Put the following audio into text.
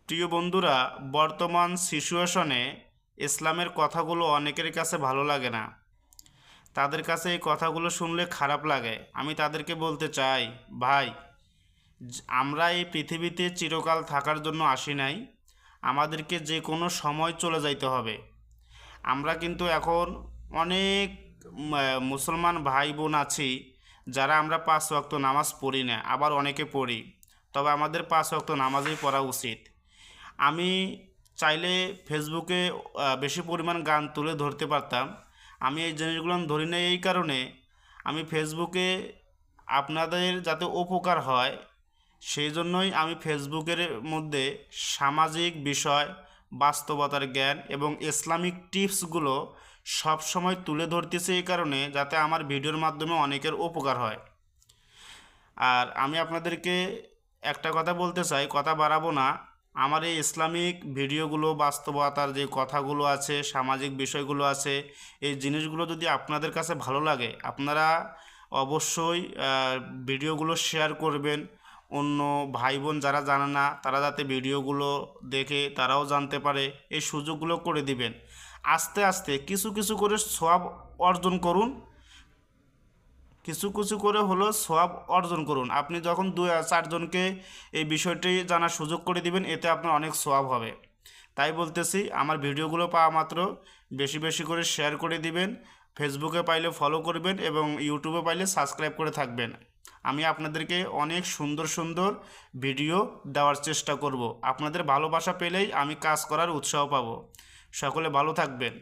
প্রিয় বন্ধুরা, বর্তমান সিচুয়েশনে ইসলামের কথাগুলো অনেকের কাছে ভালো লাগে না। তাদের কাছে এই কথাগুলো শুনলে খারাপ লাগে। আমি তাদেরকে বলতে চাই, ভাই, আমরা এই পৃথিবীতে চিরকাল থাকার জন্য আসি নাই। আমাদেরকে যে কোনো সময় চলে যাইতে হবে। আমরা কিন্তু এখন অনেক মুসলমান ভাই বোন আছি যারা আমরা 5 ওয়াক্ত নামাজ পড়ি না, আবার অনেকে পড়ি। তবে আমাদের 5 ওয়াক্ত নামাজই পড়া উচিত। আমি চাইলে ফেসবুকে বেশি পরিমাণ গান তুলে ধরতে পারতাম। আমি এই জিনিসগুলো ধরি না এই কারণে, আমি ফেসবুকে আপনাদের যাতে উপকার হয় সেই জন্যই আমি ফেসবুকের মধ্যে সামাজিক বিষয়, বাস্তবতার জ্ঞান এবং ইসলামিক টিপসগুলো সব সময় তুলে ধরতেছি, এই কারণে যাতে আমার ভিডিওর মাধ্যমে অনেকের উপকার হয়। আর আমি আপনাদেরকে একটা কথা বলতে চাই, কথা বাড়াবো না। আমার এই ইসলামিক ভিডিওগুলো, বাস্তবতার যে কথাগুলো আছে, সামাজিক বিষয়গুলো আছে, এই জিনিসগুলো যদি আপনাদের কাছে ভালো লাগে, আপনারা অবশ্যই ভিডিওগুলো শেয়ার করবেন। অন্য ভাই বোন যারা জানে না তারা যাতে ভিডিওগুলো দেখে তারাও জানতে পারে, এই সুযোগগুলো করে দিবেন। আস্তে আস্তে কিছু কিছু করে সওয়াব অর্জন করুন, কিছু কিছু করে হলো সওয়াব অর্জন করুন। আপনি যখন 2-4 জনকে এই বিষয়টি জানার সুযোগ করে দিবেন, এতে আপনার অনেক সওয়াব হবে। তাই বলতেছি, আমার ভিডিওগুলো পাওয়া মাত্র বেশি বেশি করে শেয়ার করে দিবেন। ফেসবুকে পাইলে ফলো করবেন এবং ইউটিউবে পাইলে সাবস্ক্রাইব করে থাকবেন। আমি আপনাদেরকে অনেক সুন্দর সুন্দর ভিডিও দেওয়ার চেষ্টা করব। আপনাদের ভালোবাসা পেলেই আমি কাজ করার উৎসাহ পাবো। সকলে ভালো থাকবেন।